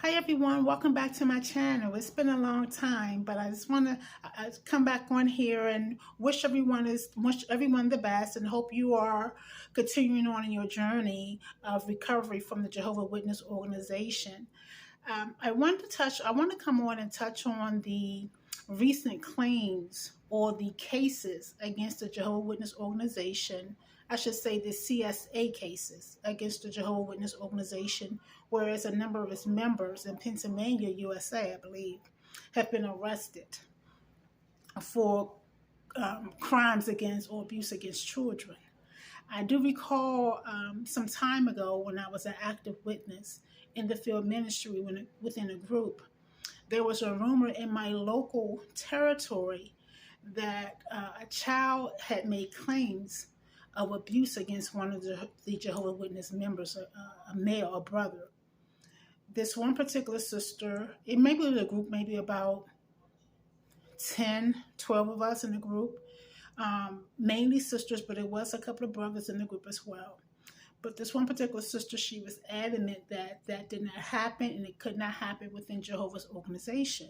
Hi everyone, welcome back to my channel. It's been a long time, but I just want to come back on here and wish everyone the best and hope you are continuing on in your journey of recovery from the Jehovah's Witness organization. I want to come on and touch on the recent claims or the cases against the Jehovah's Witness organization. I should say the CSA cases against the Jehovah's Witness organization, whereas a number of its members in Pennsylvania, USA, I believe, have been arrested for crimes against or abuse against children. I do recall some time ago when I was an active witness in the field ministry within a group, there was a rumor in my local territory that a child had made claims of abuse against one of the Jehovah's Witness members, a male, a brother. This one particular sister, it maybe was a group, maybe about 10, 12 of us in the group, mainly sisters, but it was a couple of brothers in the group as well. But this one particular sister, she was adamant that that did not happen and it could not happen within Jehovah's organization.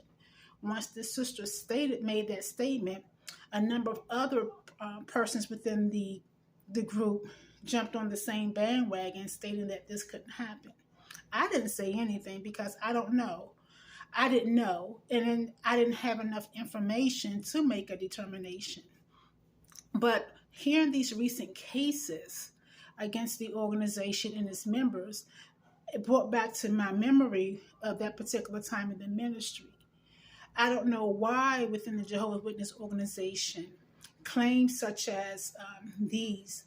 Once this sister made that statement, a number of other persons within the group jumped on the same bandwagon stating that this couldn't happen. I didn't say anything because I don't know. I didn't know, and then I didn't have enough information to make a determination. But hearing these recent cases against the organization and its members, it brought back to my memory of that particular time in the ministry. I don't know why within the Jehovah's Witness organization, claims such as these,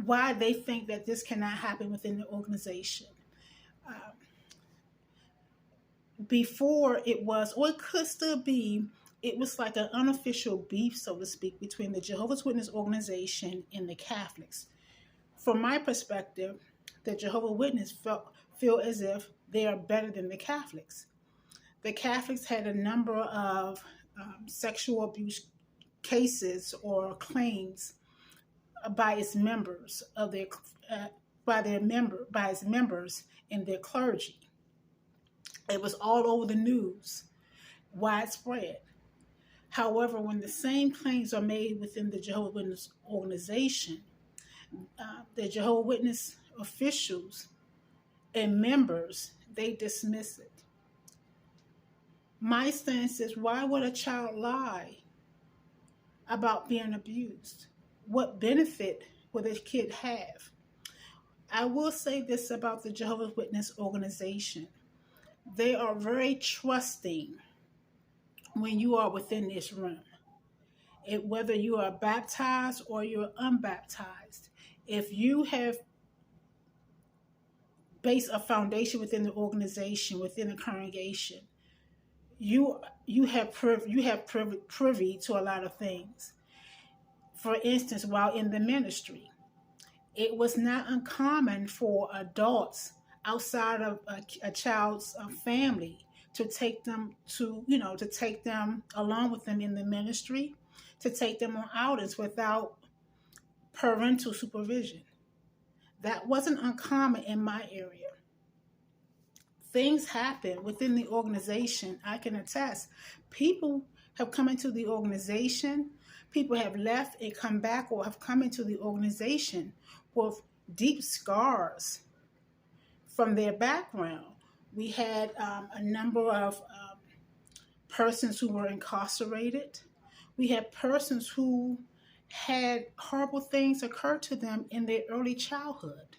why they think that this cannot happen within the organization. Before it was, or it could still be, it was like an unofficial beef, so to speak, between the Jehovah's Witness organization and the Catholics. From my perspective, the Jehovah's Witness feel as if they are better than the Catholics. The Catholics had a number of sexual abuse cases or claims by its members of their by its members and their clergy. It was all over the news, widespread. However, when the same claims are made within the Jehovah's Witness organization, the Jehovah's Witness officials and members, they dismiss it. My stance is, why would a child lie about being abused? What benefit would a kid have? I will say this about the Jehovah's Witness organization. They are very trusting when you are within this room. Whether you are baptized or you're unbaptized, if you have based a foundation within the organization, within the congregation, you have privy to a lot of things. For instance, while in the ministry, it was not uncommon for adults outside of a child's family to take them along with them in the ministry, to take them on outings without parental supervision. That wasn't uncommon in my area. Things happen within the organization. I can attest. People have come into the organization. People have left and come back, or have come into the organization with deep scars from their background. We had a number of persons who were incarcerated. We had persons who had horrible things occur to them in their early childhood.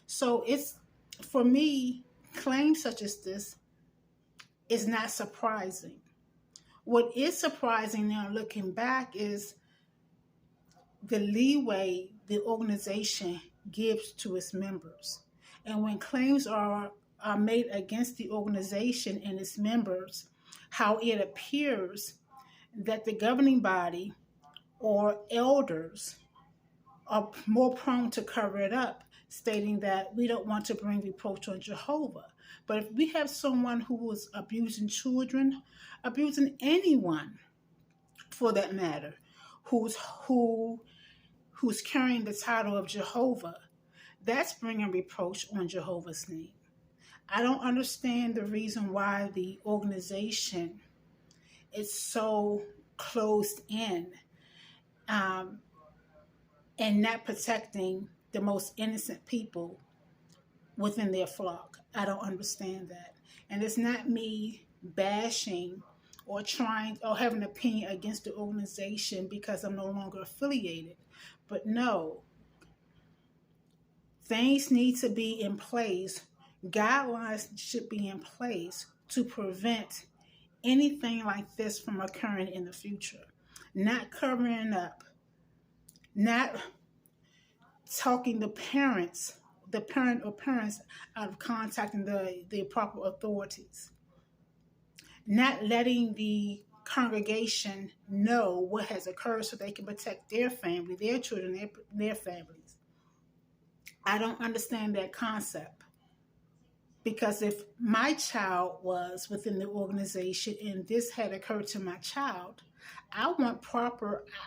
So it's, for me, claims such as this is not surprising. What is surprising now looking back is the leeway the organization gives to its members. And when claims are made against the organization and its members, how it appears that the governing body or elders are more prone to cover it up, stating that we don't want to bring reproach on Jehovah. But if we have someone who was abusing children, abusing anyone for that matter, who's carrying the title of Jehovah, that's bringing reproach on Jehovah's name. I don't understand the reason why the organization is so closed in, um, and not protecting the most innocent people within their flock. I don't understand that. And it's not me bashing or trying or having an opinion against the organization because I'm no longer affiliated. But no, things need to be in place. Guidelines should be in place to prevent anything like this from occurring in the future. Not covering up, not talking the parent or parents out of contacting the proper authorities, not letting the congregation know what has occurred so they can protect their family, their children, their families. I don't understand that concept because if my child was within the organization and this had occurred to my child, I want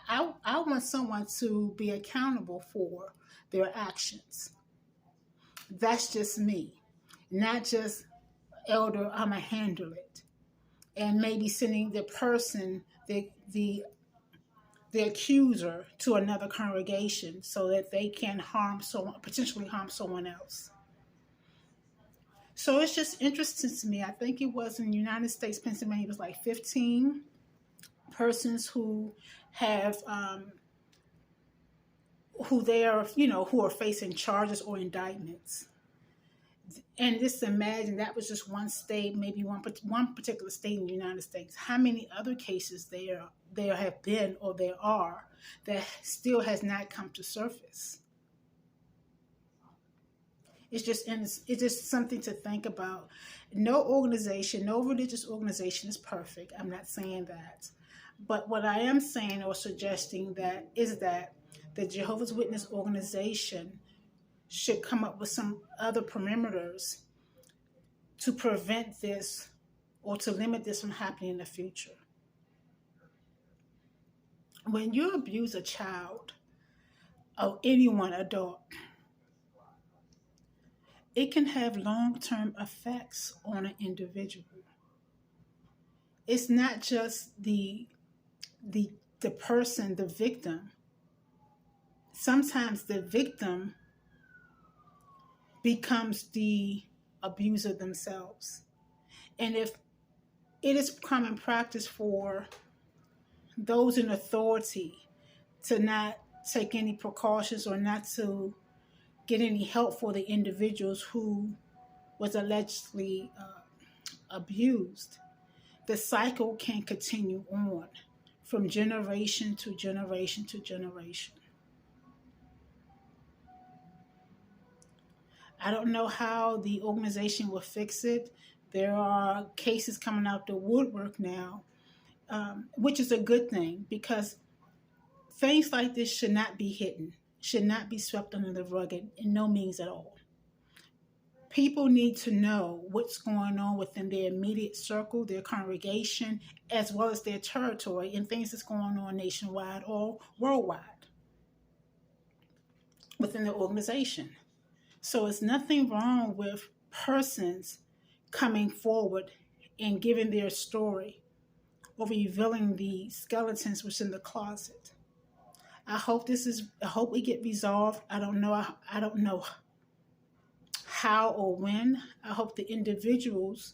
I want someone to be accountable for their actions. That's just me, not just elder, I'm going to handle it. And maybe sending the person, the accuser, to another congregation so that they can potentially harm someone else. So it's just interesting to me. I think it was in the United States, Pennsylvania, it was like 15 persons who have, who are facing charges or indictments. And just imagine that was just one state, maybe one particular state in the United States. How many other cases there have been or there are that still has not come to surface? It's just something to think about. No organization, no religious organization is perfect. I'm not saying that. But what I am saying or suggesting is that the Jehovah's Witness organization should come up with some other perimeters to prevent this or to limit this from happening in the future. When you abuse a child or anyone adult, it can have long-term effects on an individual. It's not just the person, the victim. Sometimes the victim becomes the abuser themselves. And if it is common practice for those in authority to not take any precautions or not to get any help for the individuals who was allegedly abused, the cycle can continue on from generation to generation to generation. I don't know how the organization will fix it. There are cases coming out the woodwork now, which is a good thing because things like this should not be hidden, should not be swept under the rug in no means at all. People need to know what's going on within their immediate circle, their congregation, as well as their territory and things that's going on nationwide or worldwide within the organization. So it's nothing wrong with persons coming forward and giving their story or revealing the skeletons within the closet. I hope we get resolved. I don't know how or when. I hope the individuals,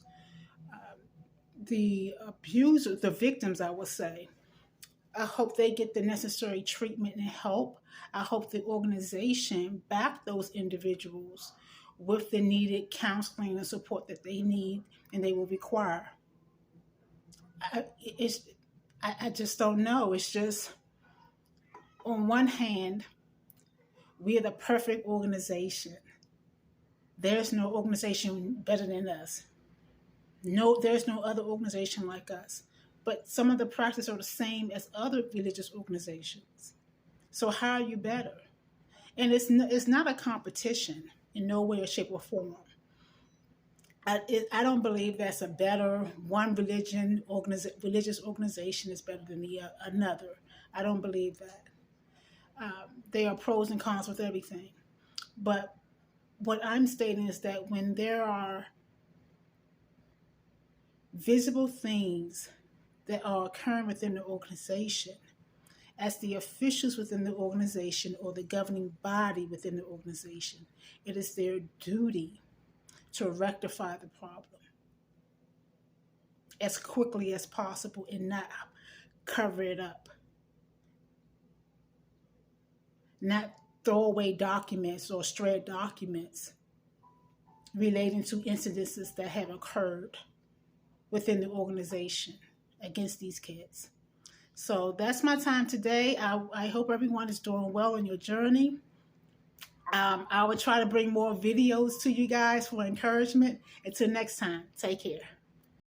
the abusers, the victims, I would say, I hope they get the necessary treatment and help. I hope the organization back those individuals with the needed counseling and support that they need and they will require. I just don't know. It's just, on one hand, we are the perfect organization. There's no organization better than us. No, there's no other organization like us. But some of the practices are the same as other religious organizations. So how are you better? And it's not a competition in no way or shape or form. I don't believe that's a better one religious organization is better than another. I don't believe that. There are pros and cons with everything. But what I'm stating is that when there are visible things that are occurring within the organization, as the officials within the organization or the governing body within the organization, it is their duty to rectify the problem as quickly as possible and not cover it up, not throw away documents or stray documents relating to incidences that have occurred within the organization against these kids. So that's my time today. I hope everyone is doing well in your journey. I will try to bring more videos to you guys for encouragement. Until next time, take care.